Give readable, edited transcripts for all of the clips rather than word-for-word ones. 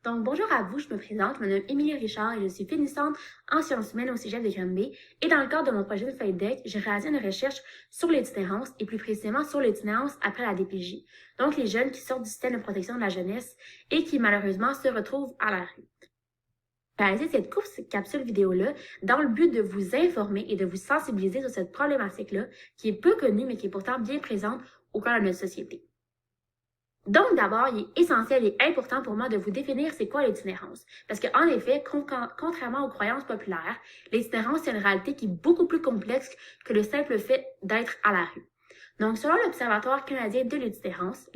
Donc, bonjour à vous, je me présente, je me nomme Émilie Richard et je suis finissante en sciences humaines au Cégep de Granby. Et dans le cadre de mon projet de feuille de deck, j'ai réalisé une recherche sur l'itinérance et plus précisément sur l'itinérance après la DPJ. Donc, les jeunes qui sortent du système de protection de la jeunesse et qui malheureusement se retrouvent à la rue. J'ai réalisé cette courte capsule vidéo-là dans le but de vous informer et de vous sensibiliser sur cette problématique-là qui est peu connue mais qui est pourtant bien présente au cœur de notre société. Donc, d'abord, il est essentiel et important pour moi de vous définir c'est quoi l'itinérance. Parce qu'en effet, contrairement aux croyances populaires, l'itinérance, c'est une réalité qui est beaucoup plus complexe que le simple fait d'être à la rue. Donc, selon l'Observatoire canadien de l'itinérance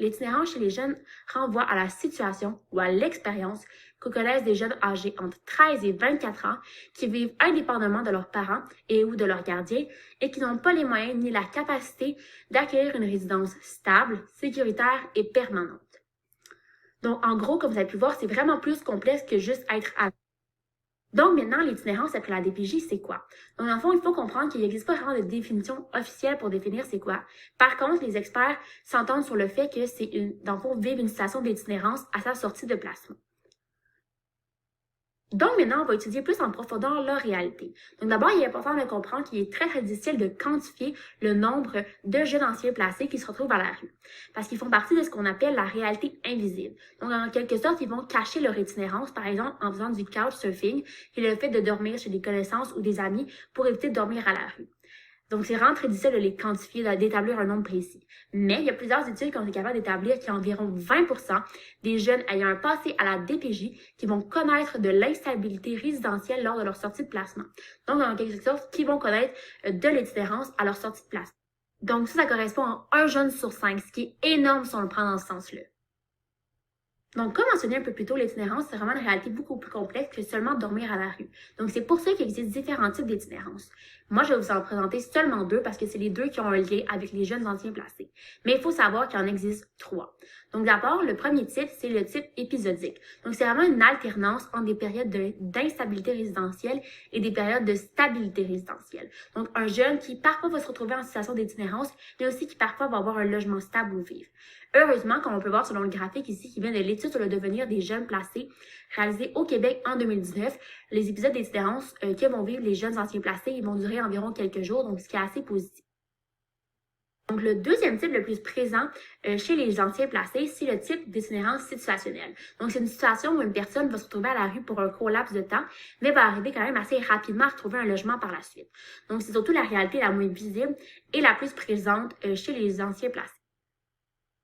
chez les jeunes renvoie à la situation ou à l'expérience que connaissent des jeunes âgés entre 13 et 24 ans qui vivent indépendamment de leurs parents et ou de leurs gardiens et qui n'ont pas les moyens ni la capacité d'accueillir une résidence stable, sécuritaire et permanente. Donc, en gros, comme vous avez pu voir, c'est vraiment plus complexe que juste être à. Donc, maintenant, l'itinérance après la DPJ, c'est quoi? Donc, dans le fond, il faut comprendre qu'il n'existe pas vraiment de définition officielle pour définir c'est quoi. Par contre, les experts s'entendent sur le fait que c'est dans le fond, vivre une situation d'itinérance à sa sortie de placement. Donc, maintenant, on va étudier plus en profondeur leur réalité. Donc, d'abord, il est important de comprendre qu'il est très, très difficile de quantifier le nombre de jeunes anciens placés qui se retrouvent à la rue. Parce qu'ils font partie de ce qu'on appelle la réalité invisible. Donc, en quelque sorte, ils vont cacher leur itinérance, par exemple, en faisant du couchsurfing, qui est le fait de dormir chez des connaissances ou des amis pour éviter de dormir à la rue. Donc, c'est vraiment très difficile de les quantifier, d'établir un nombre précis. Mais il y a plusieurs études qui ont été capables d'établir qu'il y a environ 20% des jeunes ayant un passé à la DPJ qui vont connaître de l'instabilité résidentielle lors de leur sortie de placement. Donc, en quelque sorte, qui vont connaître de l'itinérance à leur sortie de placement. Donc, ça correspond à 1 jeune sur 5, ce qui est énorme si on le prend dans ce sens-là. Donc, comme mentionné un peu plus tôt, l'itinérance, c'est vraiment une réalité beaucoup plus complexe que seulement dormir à la rue. Donc, c'est pour ça qu'il existe différents types d'itinérance. Moi, je vais vous en présenter seulement 2 parce que c'est les 2 qui ont un lien avec les jeunes anciens placés. Mais il faut savoir qu'il en existe 3. Donc, d'abord, le premier type, c'est le type épisodique. Donc, c'est vraiment une alternance entre des périodes d'instabilité résidentielle et des périodes de stabilité résidentielle. Donc, un jeune qui parfois va se retrouver en situation d'itinérance, mais aussi qui parfois va avoir un logement stable où vivre. Heureusement, comme on peut voir selon le graphique ici qui vient de l'étude sur le devenir des jeunes placés réalisée au Québec en 2019, les épisodes d'itinérance que vont vivre les jeunes anciens placés, ils vont durer environ quelques jours, donc ce qui est assez positif. Donc, le deuxième type le plus présent chez les anciens placés, c'est le type d'itinérance situationnelle. Donc, c'est une situation où une personne va se retrouver à la rue pour un court laps de temps, mais va arriver quand même assez rapidement à retrouver un logement par la suite. Donc, c'est surtout la réalité la moins visible et la plus présente chez les anciens placés.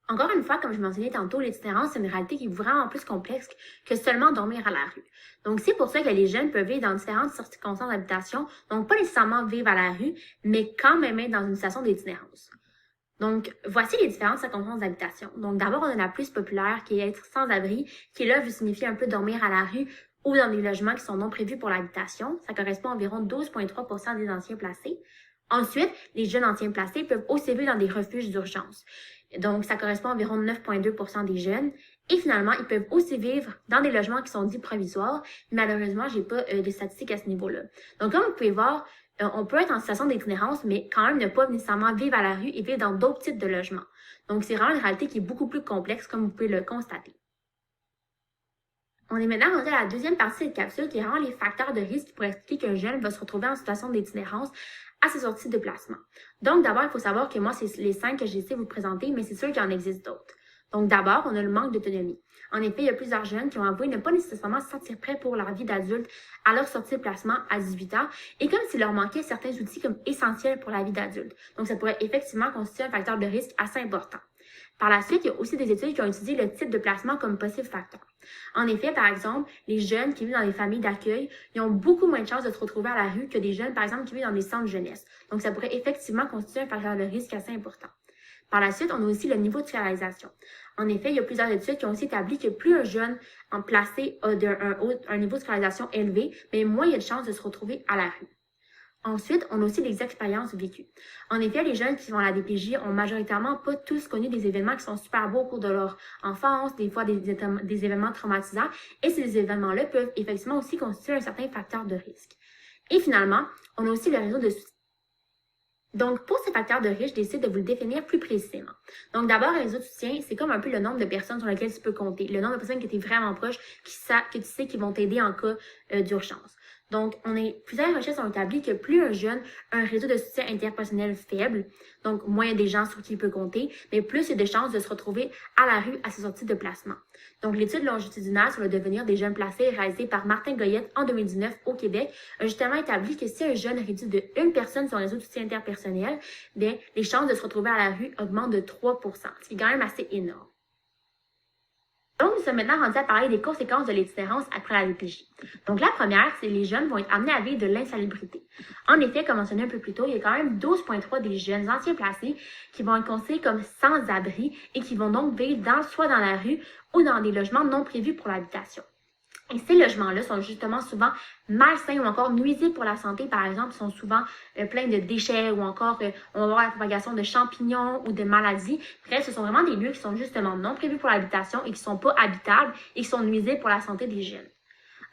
Encore une fois, comme je mentionnais tantôt, l'itinérance, c'est une réalité qui est vraiment plus complexe que seulement dormir à la rue. Donc, c'est pour ça que les jeunes peuvent vivre dans différentes circonstances d'habitation, donc pas nécessairement vivre à la rue, mais quand même être dans une situation d'itinérance. Donc, voici les différentes circonstances d'habitation. Donc, d'abord, on a la plus populaire qui est être sans-abri, qui là veut signifier un peu dormir à la rue ou dans des logements qui sont non prévus pour l'habitation. Ça correspond à environ 12,3% des anciens placés. Ensuite, les jeunes anciens placés peuvent aussi vivre dans des refuges d'urgence. Donc, ça correspond à environ 9,2% des jeunes. Et finalement, ils peuvent aussi vivre dans des logements qui sont dits provisoires. Malheureusement, j'ai pas de statistiques à ce niveau-là. Donc, comme vous pouvez voir, on peut être en situation d'itinérance, mais quand même ne pas nécessairement vivre à la rue et vivre dans d'autres types de logements. Donc, c'est vraiment une réalité qui est beaucoup plus complexe, comme vous pouvez le constater. On est maintenant rendu à la deuxième partie de cette capsule qui est vraiment les facteurs de risque pour expliquer qu'un jeune va se retrouver en situation d'itinérance à sa sortie de placement. Donc, d'abord, il faut savoir que moi, c'est les 5 que j'ai essayé de vous présenter, mais c'est sûr qu'il en existe d'autres. Donc, d'abord, on a le manque d'autonomie. En effet, il y a plusieurs jeunes qui ont avoué ne pas nécessairement se sentir prêts pour leur vie d'adulte à leur sortie de placement à 18 ans, et comme s'il leur manquait certains outils comme essentiels pour la vie d'adulte. Donc, ça pourrait effectivement constituer un facteur de risque assez important. Par la suite, il y a aussi des études qui ont étudié le type de placement comme possible facteur. En effet, par exemple, les jeunes qui vivent dans des familles d'accueil, ils ont beaucoup moins de chances de se retrouver à la rue que des jeunes, par exemple, qui vivent dans des centres de jeunesse. Donc, ça pourrait effectivement constituer un facteur de risque assez important. Par la suite, on a aussi le niveau de scolarisation. En effet, il y a plusieurs études qui ont aussi établi que plus un jeune en placé a un niveau de scolarisation élevé, mais moins il y a de chances de se retrouver à la rue. Ensuite, on a aussi les expériences vécues. En effet, les jeunes qui vont à la DPJ ont majoritairement pas tous connu des événements qui sont super beaux au cours de leur enfance, des fois des événements traumatisants, et ces événements-là peuvent effectivement aussi constituer un certain facteur de risque. Et finalement, on a aussi le réseau de soutien. Donc, pour ces facteurs de risque, je décide de vous le définir plus précisément. Donc, d'abord, un réseau de soutien, c'est comme un peu le nombre de personnes sur lesquelles tu peux compter, le nombre de personnes qui étaient vraiment proches, que tu sais qui vont t'aider en cas d'urgence. Donc, plusieurs recherches ont établi que plus un jeune a un réseau de soutien interpersonnel faible, donc moins il y a des gens sur qui il peut compter, mais plus il y a de chances de se retrouver à la rue à sa sortie de placement. Donc, l'étude longitudinale sur le devenir des jeunes placés réalisée par Martin Goyette en 2019 au Québec a justement établi que si un jeune réduit de une personne son réseau de soutien interpersonnel, bien, les chances de se retrouver à la rue augmentent de 3%, ce qui est quand même assez énorme. Donc, nous sommes maintenant rendus à parler des conséquences de l'itinérance après la DPJ. Donc, la première, c'est que les jeunes vont être amenés à vivre de l'insalubrité. En effet, comme mentionné un peu plus tôt, il y a quand même 12,3 des jeunes anciens placés qui vont être considérés comme sans-abri et qui vont donc vivre soit dans la rue ou dans des logements non prévus pour l'habitation. Et ces logements-là sont justement souvent malsains ou encore nuisibles pour la santé. Par exemple, sont souvent pleins de déchets ou encore on va avoir la propagation de champignons ou de maladies. Bref, ce sont vraiment des lieux qui sont justement non prévus pour l'habitation et qui sont pas habitables et qui sont nuisibles pour la santé des jeunes.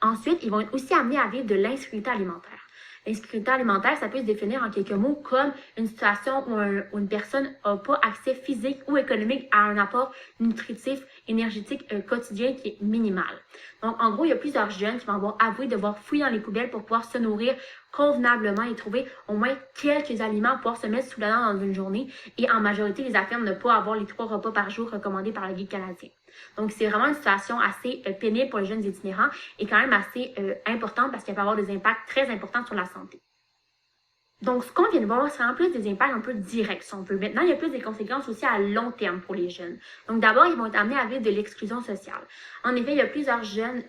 Ensuite, ils vont être aussi amenés à vivre de l'insécurité alimentaire. L'insécurité alimentaire, ça peut se définir en quelques mots comme une situation où une personne n'a pas accès physique ou économique à un apport nutritif, énergétique quotidien qui est minimal. Donc, en gros, il y a plusieurs jeunes qui vont avoir avoué devoir fouiller dans les poubelles pour pouvoir se nourrir convenablement et trouver au moins quelques aliments pour pouvoir se mettre sous la dent dans une journée. Et en majorité, ils affirment ne pas avoir les 3 repas par jour recommandés par le Guide canadien. Donc, c'est vraiment une situation assez pénible pour les jeunes itinérants et quand même assez importante parce qu'elle peut avoir des impacts très importants sur la santé. Donc, ce qu'on vient de voir, c'est en plus des impacts un peu directs, si on peut. Maintenant, il y a plus des conséquences aussi à long terme pour les jeunes. Donc, d'abord, ils vont être amenés à vivre de l'exclusion sociale. En effet, il y a plusieurs jeunes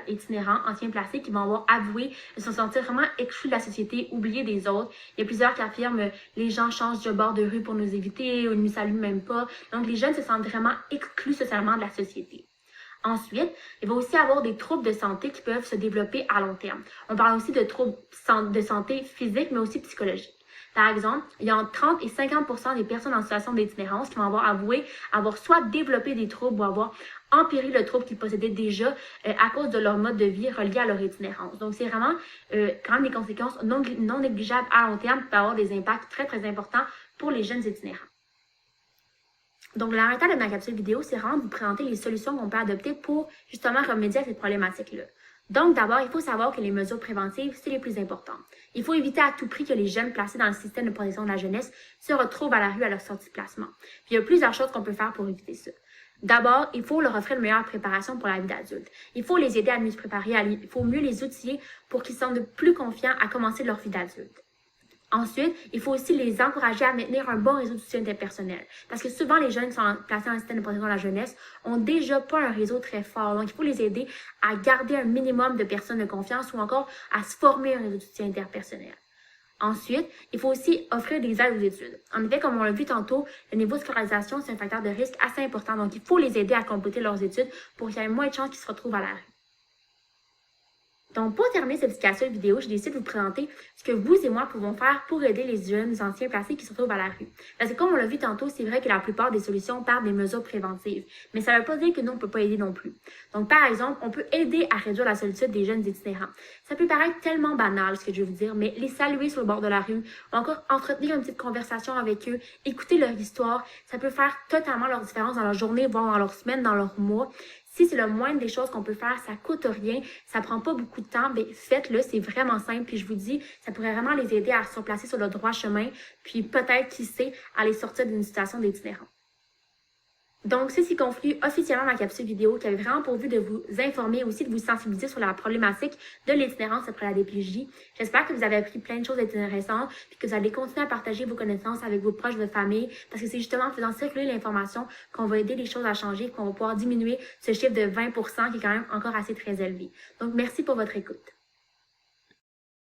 itinérants, anciens placés, qui vont avoir avoué se sentir vraiment exclus de la société, oubliés des autres. Il y a plusieurs qui affirment les gens changent de bord de rue pour nous éviter ou ne nous saluent même pas. Donc, les jeunes se sentent vraiment exclus socialement de la société. Ensuite, il va aussi avoir des troubles de santé qui peuvent se développer à long terme. On parle aussi de troubles de santé physique, mais aussi psychologique. Par exemple, il y a entre 30 et 50% des personnes en situation d'itinérance qui vont avoir avoué avoir soit développé des troubles ou avoir empiré le trouble qu'ils possédaient déjà à cause de leur mode de vie relié à leur itinérance. Donc, c'est vraiment quand même des conséquences non négligeables à long terme qui peuvent avoir des impacts très, très importants pour les jeunes itinérants. Donc, l'arrêt de ma capsule vidéo, c'est vraiment de vous présenter les solutions qu'on peut adopter pour justement remédier à cette problématique-là. Donc, d'abord, il faut savoir que les mesures préventives, c'est les plus importantes. Il faut éviter à tout prix que les jeunes placés dans le système de protection de la jeunesse se retrouvent à la rue à leur sortie de placement. Puis, il y a plusieurs choses qu'on peut faire pour éviter ça. D'abord, il faut leur offrir une meilleure préparation pour la vie d'adulte. Il faut les aider à mieux se préparer, il faut mieux les outiller pour qu'ils se sentent plus confiants à commencer leur vie d'adulte. Ensuite, il faut aussi les encourager à maintenir un bon réseau de soutien interpersonnel. Parce que souvent, les jeunes qui sont placés dans le système de protection de la jeunesse ont déjà pas un réseau très fort. Donc, il faut les aider à garder un minimum de personnes de confiance ou encore à se former un réseau de soutien interpersonnel. Ensuite, il faut aussi offrir des aides aux études. En effet, comme on l'a vu tantôt, le niveau de scolarisation, c'est un facteur de risque assez important. Donc, il faut les aider à compléter leurs études pour qu'il y ait moins de chances qu'ils se retrouvent à la rue. Donc, pour terminer cette capsule vidéo, je décide de vous présenter ce que vous et moi pouvons faire pour aider les jeunes anciens placés qui se retrouvent à la rue. Parce que comme on l'a vu tantôt, c'est vrai que la plupart des solutions partent des mesures préventives. Mais ça ne veut pas dire que nous, on ne peut pas aider non plus. Donc, par exemple, on peut aider à réduire la solitude des jeunes itinérants. Ça peut paraître tellement banal, ce que je veux vous dire, mais les saluer sur le bord de la rue, ou encore entretenir une petite conversation avec eux, écouter leur histoire, ça peut faire totalement leur différence dans leur journée, voire dans leur semaine, dans leur mois. Si c'est le moindre des choses qu'on peut faire, ça coûte rien, ça prend pas beaucoup de temps, mais faites-le, c'est vraiment simple. Puis je vous dis, ça pourrait vraiment les aider à se placer sur le droit chemin, puis peut-être, qui sait, à les sortir d'une situation d'itinérance. Donc, ceci conclut officiellement ma capsule vidéo qui avait vraiment pour but de vous informer aussi, de vous sensibiliser sur la problématique de l'itinérance après la DPJ. J'espère que vous avez appris plein de choses intéressantes puis que vous allez continuer à partager vos connaissances avec vos proches, votre famille, parce que c'est justement en faisant circuler l'information qu'on va aider les choses à changer, qu'on va pouvoir diminuer ce chiffre de 20% qui est quand même encore assez très élevé. Donc, merci pour votre écoute.